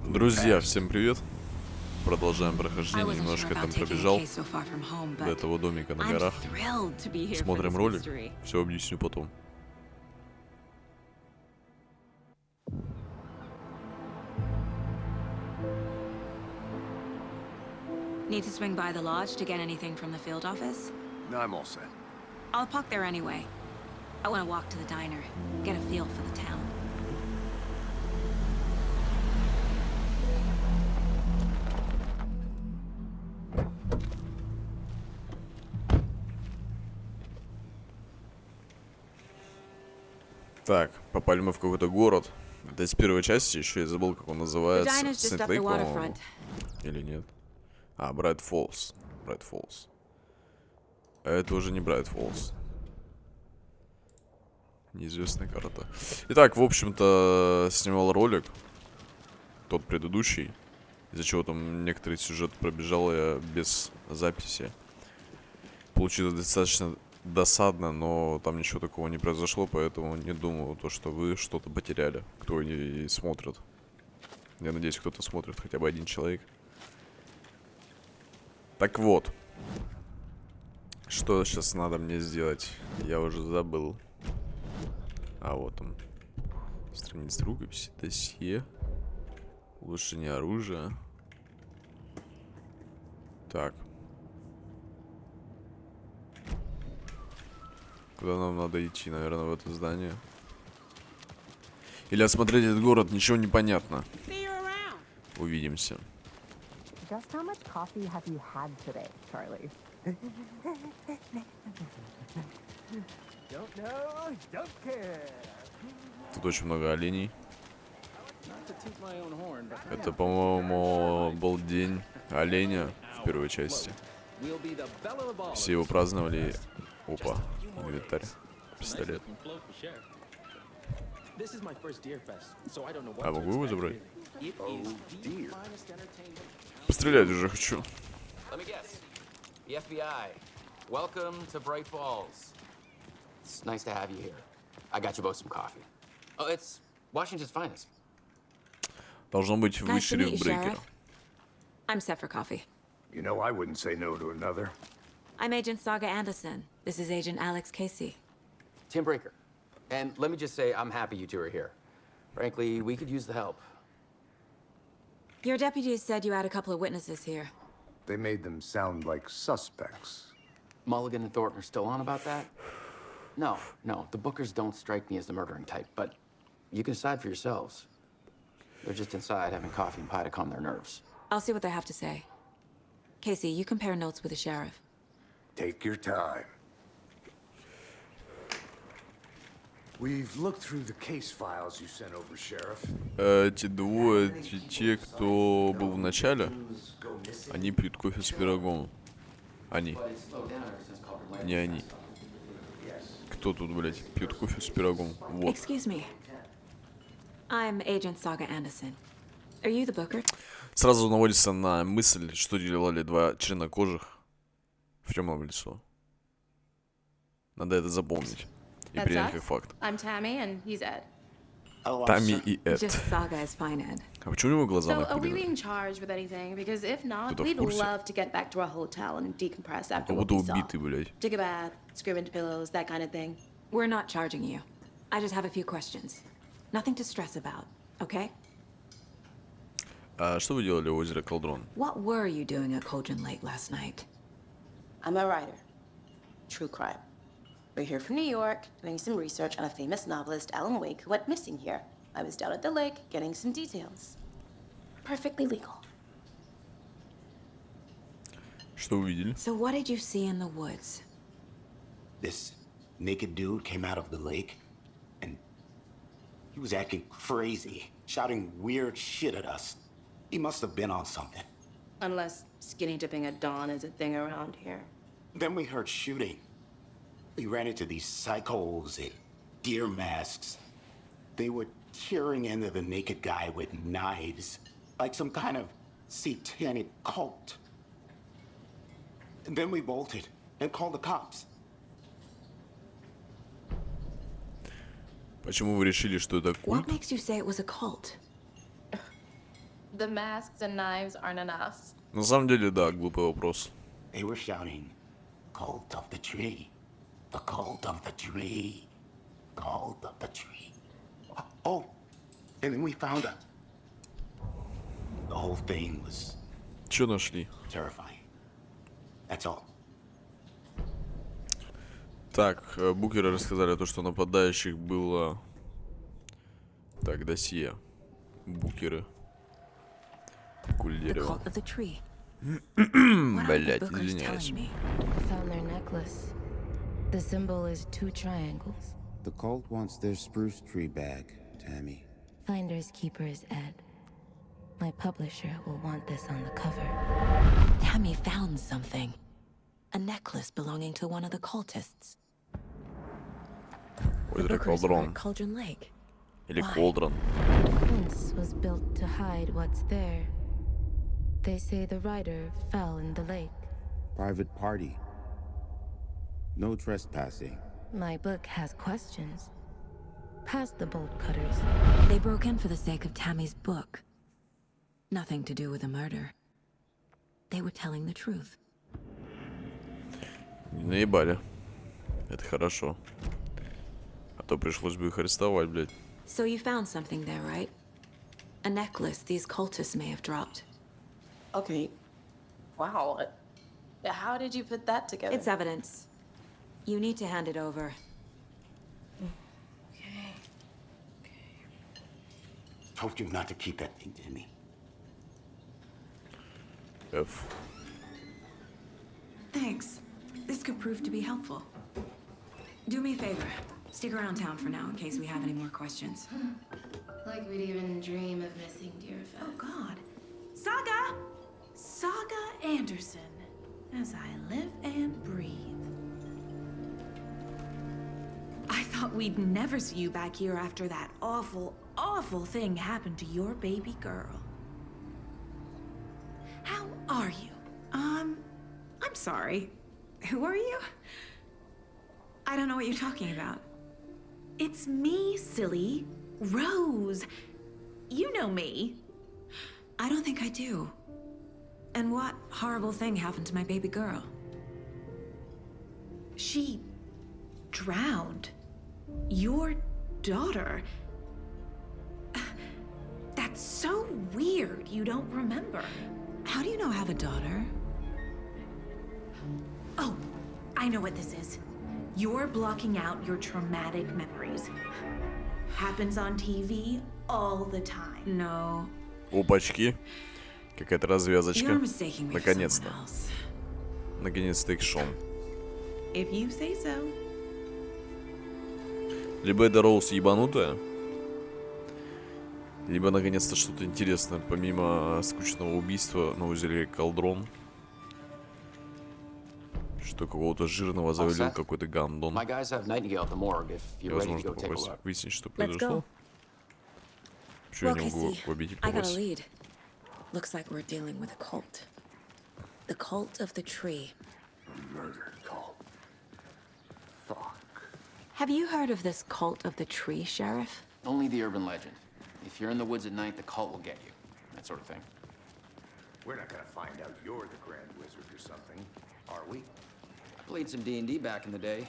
Друзья, всем привет! Продолжаем прохождение, немножко там пробежал до этого домика на горах. Смотрим ролик, все объясню потом. Need to swing by the lodge to get anything from the field office? No, I'm all set. I'll park there anyway. I want to walk to the diner, get a feel for the town. Так, попали мы в какой-то город. Это из первой части, еще я забыл, как он называется. Сент-Лейк, по-моему. Или нет? А, Брайт Фоллс. Брайт Фоллс. А это уже не Брайт Фоллс. Неизвестная карта. Итак, в общем-то, снимал ролик. Тот предыдущий. Из-за чего там некоторый сюжет пробежал я без записи. Получилось достаточно досадно, но там ничего такого не произошло, поэтому не думаю, то, что вы что-то потеряли, кто не смотрит. Я надеюсь, кто-то смотрит, хотя бы один человек. Так вот. Что сейчас надо мне сделать? Я уже забыл. А вот он. Страница рукописи, досье. Улучшение оружия. Так. Куда нам надо идти? Наверное, в это здание. Или осмотреть этот город, ничего не понятно. Увидимся. Тут очень много оленей. Это, по-моему, был день оленя в первой части. Все его праздновали. Опа, инвентарь, пистолет. А могу его забрать? Пострелять уже хочу. Welcome to Bright Falls. It's nice to have you here. I got you both some coffee. Oh, it's Washington's finest. Должно быть вы шериф Брейкер. I'm set for coffee. You know, I wouldn't say no to another. I'm Agent Saga Anderson. This is Agent Alex Casey. Tim Breaker. And let me just say, I'm happy you two are here. Frankly, we could use the help. Your deputies said you had a couple of witnesses here. They made them sound like suspects. Mulligan and Thornton are still on about that? No, the Bookers don't strike me as the murdering type, but you can decide for yourselves. They're just inside having coffee and pie to calm their nerves. I'll see what they have to say. Casey, you compare notes with the sheriff. Take your time. We've looked through the case files you sent over, Sheriff. Эти двое, те, кто был в начале, они пьют кофе с пирогом. Они. Не они. Кто тут, блядь, пьет кофе с пирогом? Вот. Excuse me. I'm Agent Saga Anderson. Are you the booker? Сразу наводится на мысль, что делали два чернокожих в темном лесу. Надо это запомнить и принять как факт. I'm Tammy, and he's Ed. Тамми и Эд. Just Saga is fine, Ed. А почему у него глаза So, are we накурены? being charged with anything? Because if not, Кто-то в we'd курсе? love to get back to our hotel and decompress after Как what будто we saw. убитый, блядь. Take a bath, scream into pillows, that kind of thing. We're not charging you. I just have a few questions. Nothing to stress about, okay? А что вы делали у озера Колдрон? What were you doing at Cauldron Lake last night? I'm a writer. True crime. We're here from New York, doing some research on a famous novelist, Alan Wake, who went missing here. I was down at the lake, getting some details. Perfectly legal. Что увидели? So what did you see in the woods? This naked dude came out of the lake, and he was acting crazy, shouting weird shit at us. He must have been on something. Unless skinny dipping at dawn is a thing around here. Then we heard shooting. We ran into these psychos in deer masks. They were tearing into the naked guy with knives, like some kind of satanic cult. And then we bolted. and call the cops. Почему вы решили, что это культ? What makes you say it was a cult? The masks and knives aren't enough. На самом деле, да, глупый вопрос. They were shouting, "Cult of the tree, the cult of the tree, cult of the tree." Oh, and then we found out. The whole thing was Чё нашли? terrifying. That's all. Так, букеры рассказали то, что нападающих было... Так, досье. Букеры. Куль The дерева. cult of the tree. What are the Блять, bookers извиняюсь. telling me? Found their necklace. The symbol is 2 triangles. The cult wants their spruce tree back, Tammy. Finders keepers Ed. My publisher will want this on the cover. Tammy found something. A necklace belonging to one of the cultists. The Озеро bookers were Колдрон. at Cauldron Lake. Или Why? Колдрон. The fence was built to hide what's there. They say the writer fell in the lake. Private party. No trespassing. My book has questions. Past the bolt cutters. They broke in for the sake of Tammy's book. Nothing to do with a murder. They were telling the truth. Не наебали. Это хорошо. А то пришлось бы их арестовать, блядь. So you found something there, right? A necklace these cultists may have dropped. Okay. Wow. How did you put that together? It's evidence. You need to hand it over. Told you not to keep that thing to me. F. Thanks. This could prove to be helpful. Do me a favor. Stick around town for now in case we have any more questions. Like we'd even dream of missing dear Oh, fellow. God. Saga! Saga Anderson. As I live and breathe. I thought we'd never see you back here after that awful, awful thing happened to your baby girl. How are you? I'm sorry. Who are you? I don't know what you're talking about. It's me, silly. Rose. You know me. I don't think I do. And what horrible thing happened to my baby girl? She drowned. Your daughter. That's so weird you don't remember. How do you know I have a daughter? Oh, I know what this is. You're blocking out your traumatic memories. Happens on TV all the time. No. Опачки. Какая-то развязочка. You're mistaking me for Наконец-то. someone else. Наконец-то экшон. If you say so. Либо это Роуз ебанутая, либо наконец-то что-то интересное, помимо скучного убийства на озере Колдрон. Что какого-то жирного завалил Seth? какой-то гандон. My guys have Nightingale at the morgue if И you're ready to возможно go take a попасть, look. выяснить, что Let's произошло. go. Почему я Look, не I могу see. в объектив I got a попасть? lead. Looks like we're dealing with a cult. The cult of the tree. Murder cult. Fuck. Have you heard of this cult of the tree, Sheriff? Only the urban legend. If you're in the woods at night, the cult will get you. That sort of thing. We're not gonna find out you're the Grand Wizard or something, are we? I played some D&D back in the day.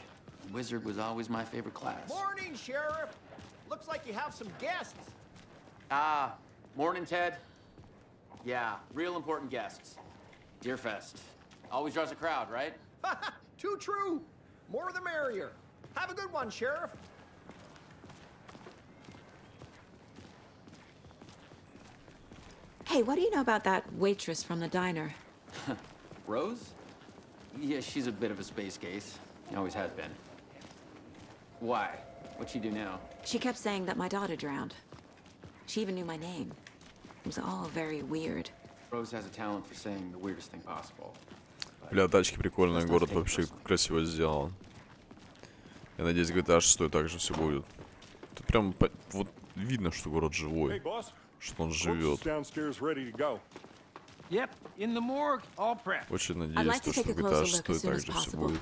Wizard was always my favorite class. Morning, Sheriff. Looks like you have some guests. Ah, morning, Ted. Yeah, real important guests. Deerfest. Always draws a crowd, right? Too true. More the merrier. Have a good one, Sheriff. Hey, what do you know about that waitress from the diner? Rose? Yeah, she's a bit of a space case. Always has been. Why? What'd she do now? She kept saying that my daughter drowned. She even knew my name. It was all very weird. Rose has a talent for saying the weirdest thing possible. Бля, тачки прикольные, город вообще красиво сделан. Я надеюсь, GTA 6 также все будет. Тут прям вот видно, что город живой, что он живет. Yep, in the morgue, all prepped. Очень I'd надеюсь, like to что take a в GTA closer 6 look as soon as также все possible. будет.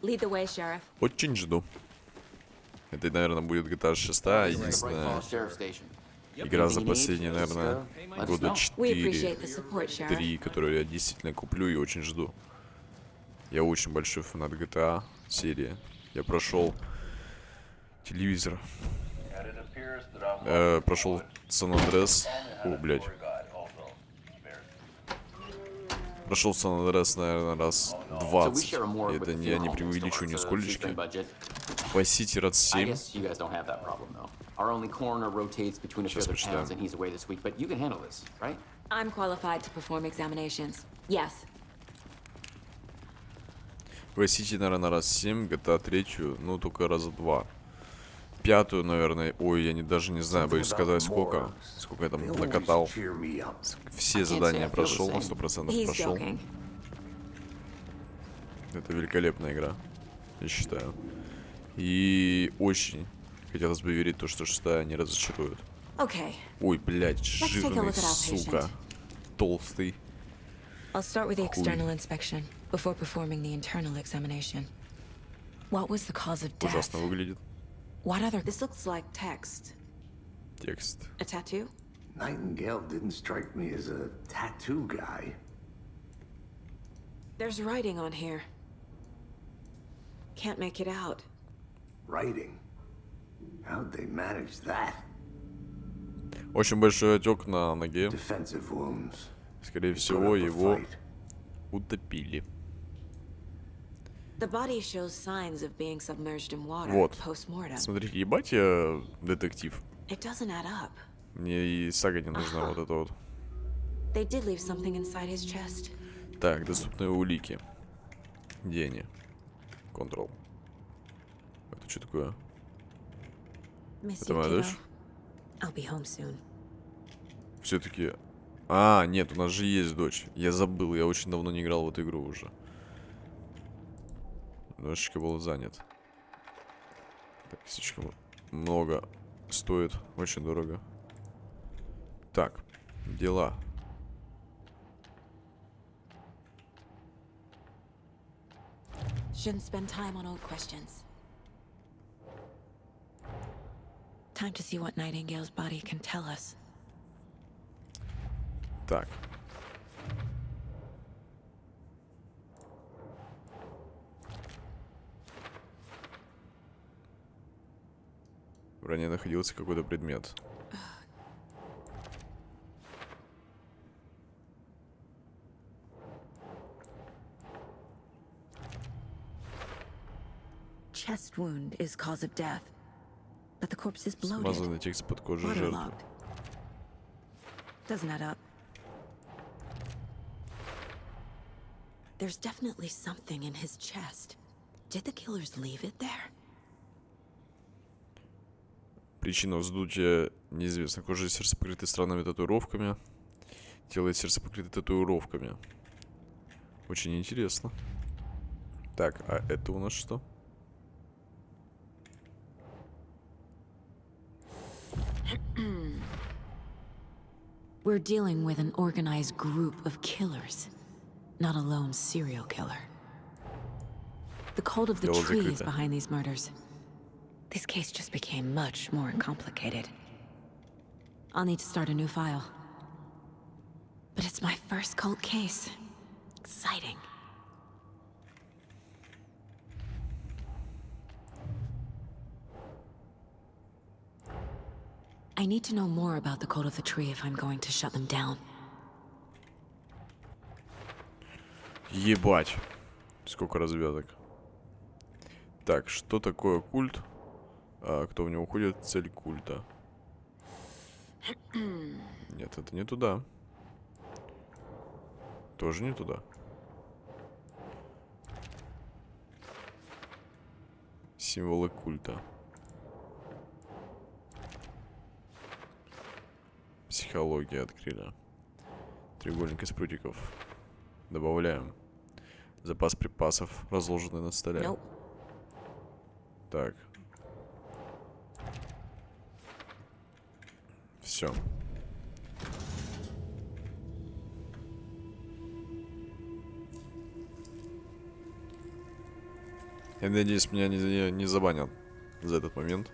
Lead the way, Sheriff. Очень жду. Это, наверное, будет GTA 6, единственная игра за последние, наверное, года We appreciate the support, Sheriff. 4-3, которую я действительно куплю и очень жду. Я очень большой фанат GTA серии. Я прошел телевизор. Прошел Сан-Андреас. О, блядь. Прошел Сан-Андреас, наверное, раз 20. Это я не преувеличу нисколечки. Vice City раз 7. Сейчас почитаем. I'm qualified to perform examinations. Yes. Vice City, наверное, раз 7. GTA 3, ну, только раза 2. Пятую, наверное, ой, я даже не знаю, боюсь сказать, сколько я там накатал. Все задания прошел, на 100% прошел. Это великолепная игра, я считаю. И очень хотелось бы верить в то, что 6-я не разочарует. Okay. Ой, блядь, жирный, сука, толстый. I'll start with the external inspection before performing the internal examination. What was the cause of death? Ужасно выглядит. What other? This looks like text. Текст. A tattoo? Nightingale didn't strike me as a tattoo guy. There's writing on here. Can't make it out. Writing? How'd they manage that? Очень большой отек на ноге. Defensive wounds. Скорее всего, его утопили. The body shows signs of being submerged in water Вот. post-mortem. Смотрите, ебать я детектив. It doesn't add up. Мне и сага не нужна вот это вот. They did leave something inside his chest. Так, доступные улики. Где они? Control. Это что такое? Miss Это you, моя kiddo. дочь? I'll be home soon. Все-таки... А, нет, у нас же есть дочь. Я забыл, я очень давно не играл в эту игру уже. Немножечко был занят. Так, слишком много стоит. Очень дорого. Так, дела. Shouldn't spend time on old questions. Time to see what Nightingale's body can tell us. Так. В ране находился какой-то предмет. Chest wound is cause of death, but the corpse is bloated. Смазанный текст под кожей жертвы. Waterlogged. Doesn't add up. There's definitely something in his chest. Did the killers leave it there? Причина вздутия неизвестна. Кожа и сердце покрыты странными татуировками. Тело и сердце покрыты татуировками. Очень интересно. Так, а это у нас что? We're dealing with an organized group of killers, not a lone serial killer. The cult of the Дело tree is закрыто. behind these murders. This case just became much more complicated. I'll need to start a new file. But it's my first cult case. Exciting. I need to know more about the cult of the tree if I'm going to shut them down. Ебать. Сколько развязок. Так, что такое культ? А, кто в него уходит? Цель культа. Нет, это не туда. Тоже не туда. Символы культа. Психология открыли. Треугольник из прутиков. Добавляем. Запас припасов, разложенный на столе. Nope. Так. Все. Я надеюсь, меня не забанят за этот момент.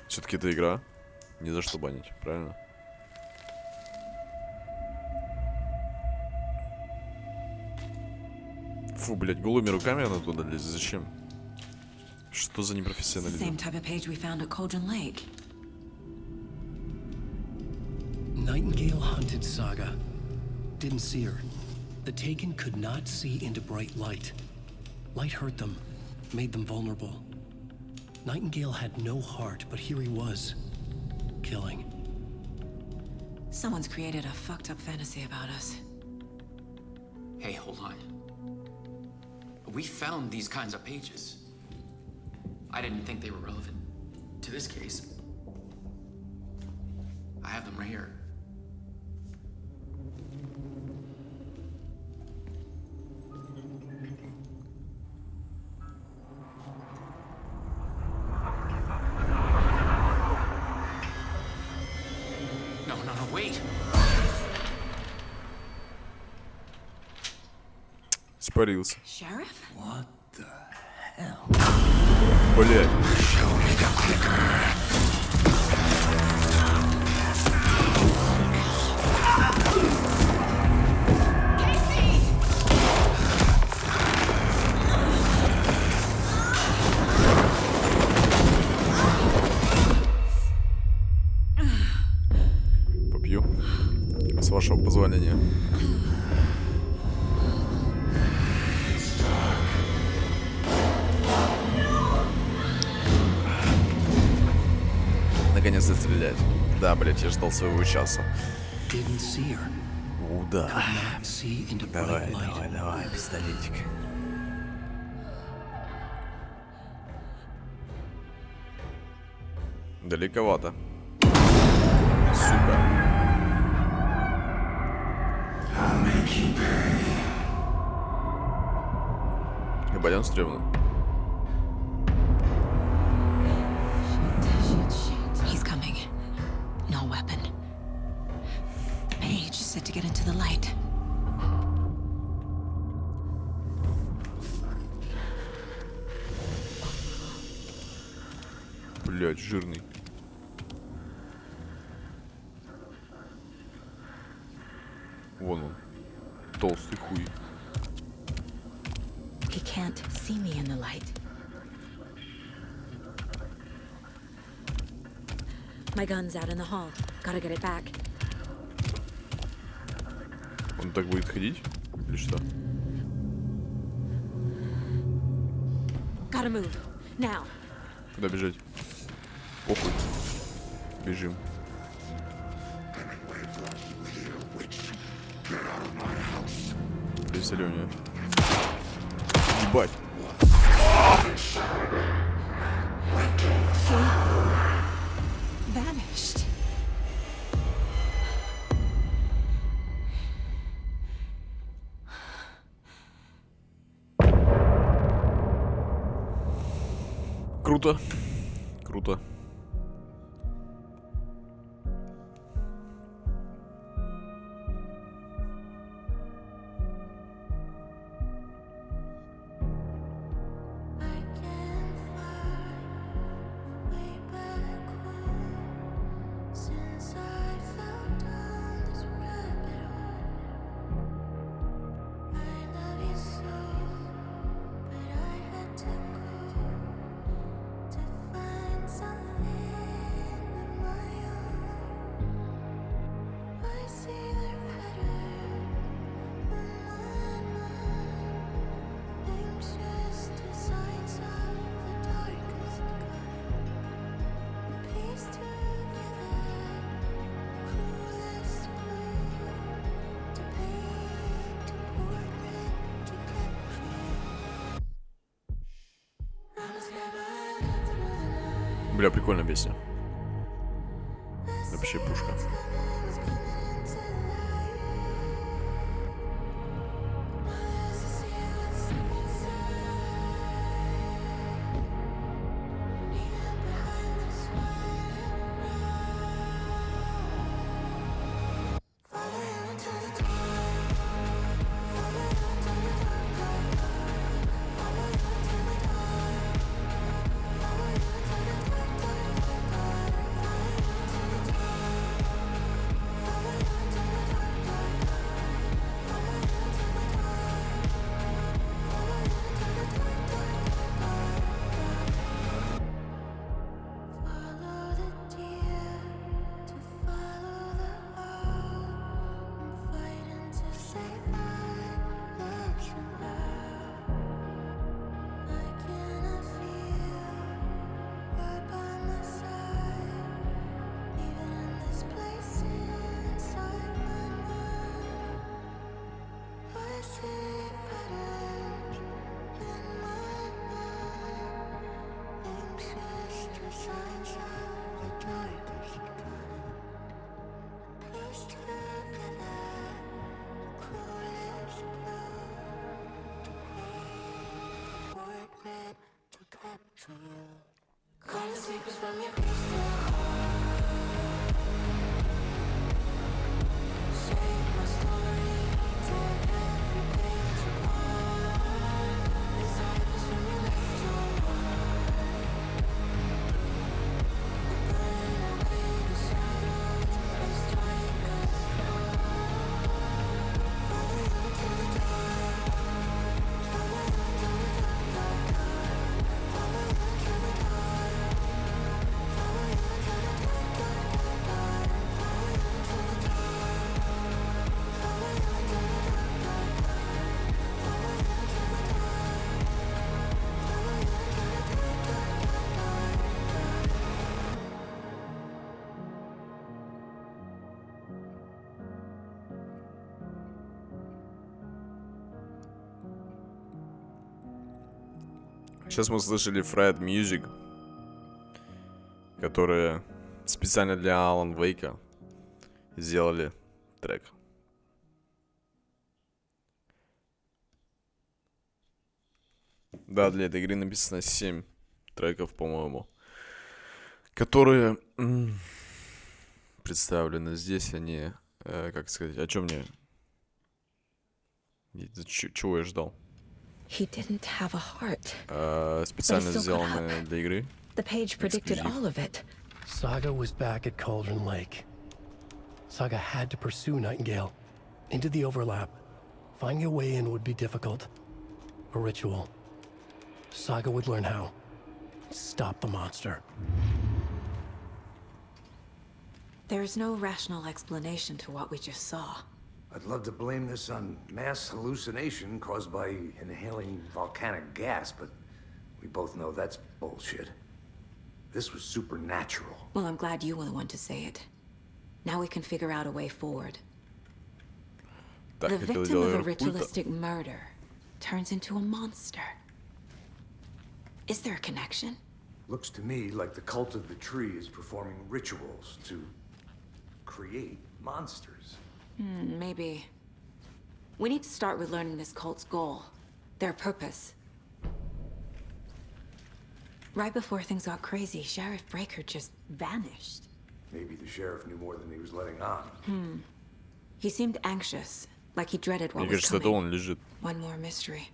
Все-таки это игра. Не за что банить, правильно? Фу, блядь, голыми руками она туда лезет. Зачем? Что за непрофессионализм? Nightingale hunted Saga. Didn't see her. The Taken could not see into bright light. Light hurt them, made them vulnerable. Nightingale had no heart, but here he was, killing. Someone's created a fucked up fantasy about us. Hey, hold on. We found these kinds of pages. I didn't think they were relevant to this case. I have them right here. No, wait. Испарился. Sheriff? What the hell? Блядь. Show me the clicker. Попью. С вашего позволения. Наконец-то стрелять. Да, блять, я ждал своего часа. Да. Давай, пистолетик. Далековато. Сука. Ебать, он стрёмный. He's coming. No weapon. The page said to get into the light. Блять, жирный. Вон он. Толстый хуй. He can't see me in the light. My gun's out in the hall. Gotta get it back. Он так будет ходить? Или что? Gotta move. Now. Куда бежать? Похуй. Бежим. Представление. Ебать. Vanished. Круто. Круто. Бля, прикольная песня. Вообще пушка. Сейчас мы слышали Fred Music, которые специально для Алан Вейка сделали трек. Да, для этой игры написано 7 треков, по-моему, которые представлены здесь. Они, как сказать, о чем мне? Чего я ждал? He didn't have a heart. Специально сделаны для игры. The page predicted Эксклюзив. all of it. Saga was back at Cauldron Lake. Saga had to pursue Nightingale into the overlap. Finding a way in would be difficult. A ritual. Saga would learn how. Stop the monster. There's no rational explanation to what we just saw. I'd love to blame this on mass hallucination caused by inhaling volcanic gas, but we both know that's bullshit. This was supernatural. Well, I'm glad you were the one to say it. Now we can figure out a way forward. Так, The это victim дело of a Aerocool-то. ritualistic murder turns into a monster. Is there a connection? Looks to me like the cult of the tree is performing rituals to create monsters. Maybe. We need to start with learning this cult's goal. Their purpose. Right before things got crazy, Sheriff Breaker just vanished. Maybe the sheriff knew more than he was letting on. He seemed anxious, like he dreaded what Мне was кажется, это coming. он лежит. One more mystery.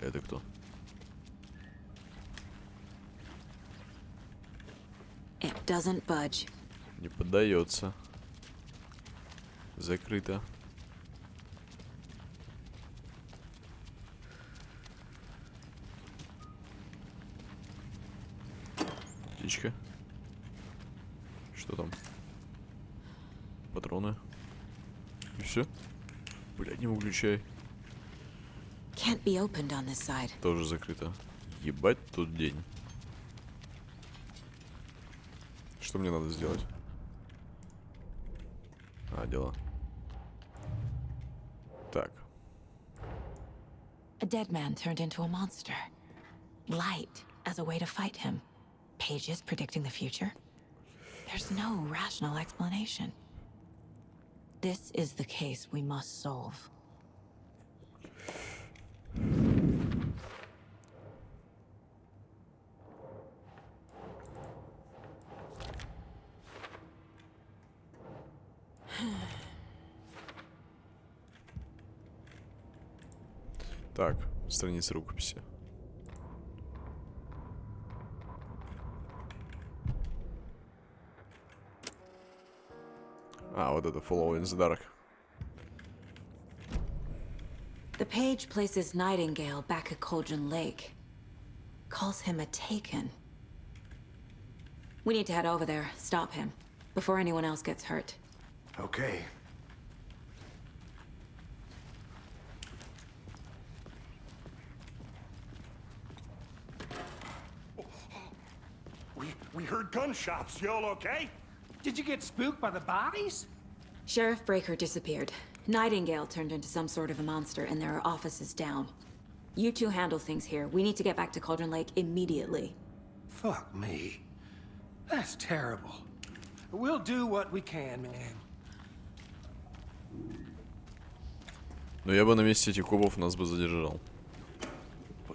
Это кто? It doesn't budge. Не поддается. Закрыто. Птичка. Что там? Патроны. И все? Блядь, не выключай. Can't be opened on this side. Тоже закрыто. Ебать тут день. Что мне надо сделать? А, дела. Так. A dead man turned into a monster. Light as a way to fight him. Pages predicting the future. There's no rational explanation. This is the case we must solve. Так, страница рукописи. А, вот это Follow in the Dark. The page places Nightingale back at Cauldron Lake. Calls him a Taken. We need to head over there, stop him, before anyone else gets hurt. Okay. We heard gunshots. You all okay? Did you get spooked by the bodies? Sheriff Breaker disappeared. Nightingale turned into some sort of a monster, and there are offices down. You two handle things here. We need to get back to Cauldron Lake immediately. Fuck me. That's terrible. We'll do what we can, man. Но я бы на месте этих кубов нас бы задержал.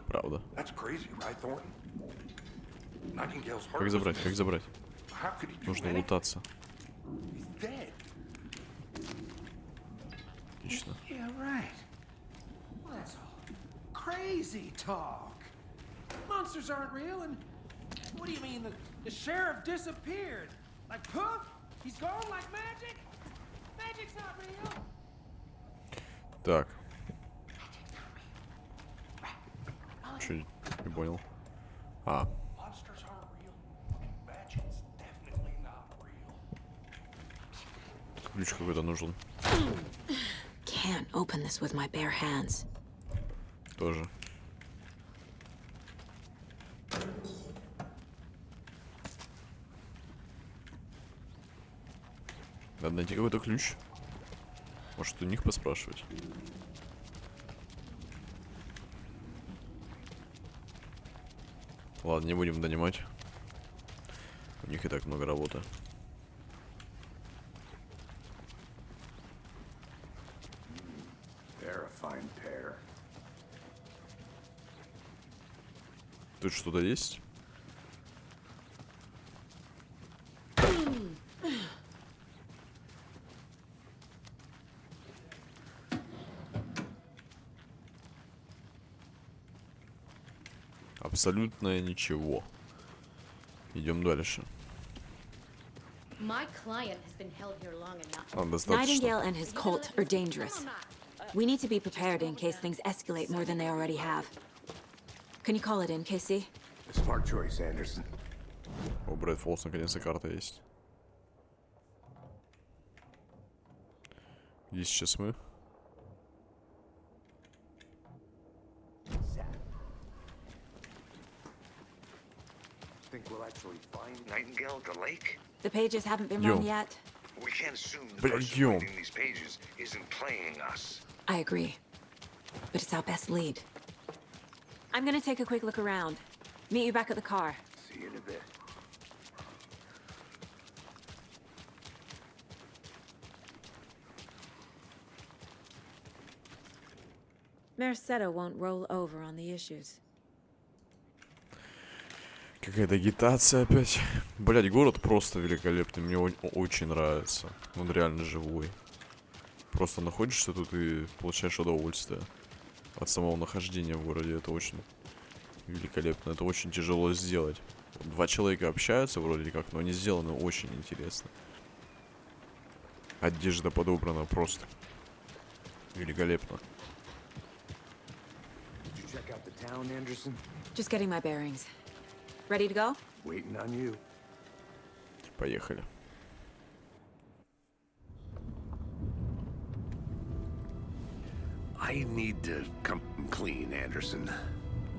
Правда. That's crazy, right, Thornton? Nightingale's heart Как забрать? was Как забрать? How could he do Нужно anything? лутаться. He's dead. Отлично. Yeah, right. Well, that's all crazy talk. Monsters aren't real, and what do you mean the sheriff disappeared? Like poof? He's gone like magic? Magic's not real. Так. Чё, не понял. А. Monsters aren't real, and magic's definitely not real. Ключ какой-то нужен. Can't open this with my bare hands. Тоже. Надо найти какой-то ключ. Может, у них поспрашивать. Ладно, не будем донимать. У них и так много работы. They're a fine pair. Тут что-то есть? Абсолютно ничего. Идем дальше. My client has been held here long enough. Достаточно. Nightingale and his cult are dangerous. We need to be prepared in case things escalate more than they already have. Can you call it in, Casey? Smart choice, Anderson. У Брэд Фолс наконец-то карта есть. Где сейчас мы? Think we'll actually find Nightingale at the lake? The pages haven't been Yo. run yet. We can't assume the Блядь, person ё. reading these pages isn't playing us. I agree. But it's our best lead. I'm gonna take a quick look around. Meet you back at the car. See you in a bit. Mercado won't roll over on the issues. Какая-то агитация опять. Блять, город просто великолепный. Мне очень нравится. Он реально живой. Просто находишься тут и получаешь удовольствие от самого нахождения в городе. Это очень великолепно. Это очень тяжело сделать. Два человека общаются вроде как, но они сделаны очень интересно. Одежда подобрана просто великолепно. Did you check out the town, Anderson? Just getting my bearings. Ready to go? Waiting on you. Поехали. I need to come clean, Anderson.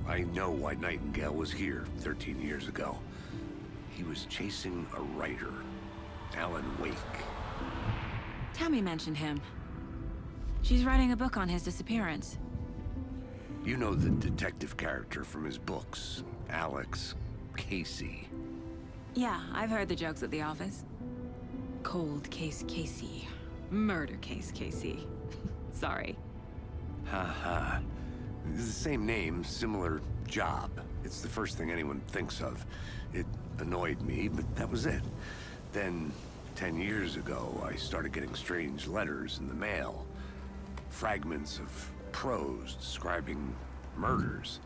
I know why Nightingale was here 13 years ago. He was chasing a writer, Alan Wake. Tammy mentioned him. She's writing a book on his disappearance. You know the detective character from his books, Alex Casey. Yeah, I've heard the jokes at the office. Cold case Casey. Murder case Casey. Sorry. Ha. The same name, similar job. It's the first thing anyone thinks of. It annoyed me, but that was it. Then, 10 years ago, I started getting strange letters in the mail. Fragments of prose describing murders.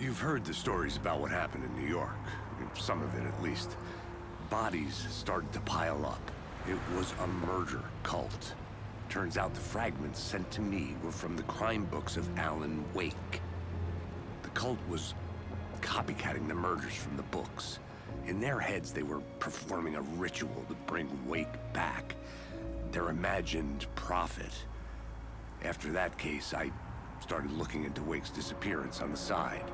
You've heard the stories about what happened in New York. Some of it, at least. Bodies started to pile up. It was a murder cult. Turns out the fragments sent to me were from the crime books of Alan Wake. The cult was copycatting the murders from the books. In their heads, they were performing a ritual to bring Wake back. Their imagined prophet. After that case, I started looking into Wake's disappearance on the side.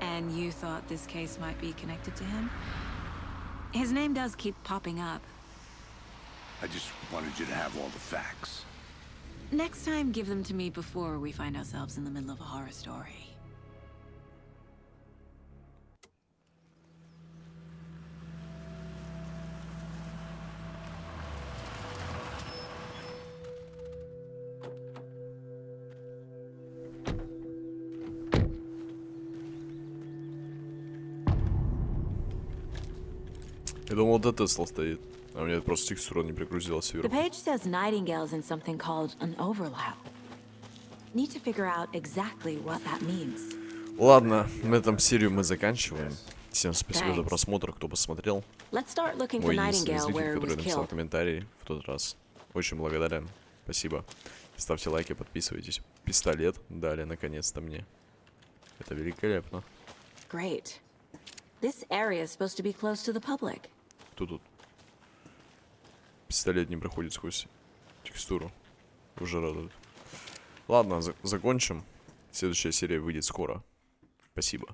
And you thought this case might be connected to him? His name does keep popping up. I just wanted you to have all the facts. Next time, give them to me before we find ourselves in the middle of a horror story. Я думал, до Тесла стоит. А у меня просто текстура не пригрузилась The сверху. page says Nightingale's in something called an overlap. Need to figure out exactly what that means. Ладно, на этом серию мы заканчиваем. Всем спасибо за просмотр, кто посмотрел. Let's start looking for Мой единственный Nightingale зритель, where he который was написал killed. комментарий в тот раз. Очень благодарен. Спасибо. Ставьте лайки, подписывайтесь. Пистолет дали наконец-то мне. Это великолепно. Great. This area is supposed to be close to the public. Кто тут? Пистолет не проходит сквозь текстуру. Уже радует. Ладно, закончим. Следующая серия выйдет скоро. Спасибо.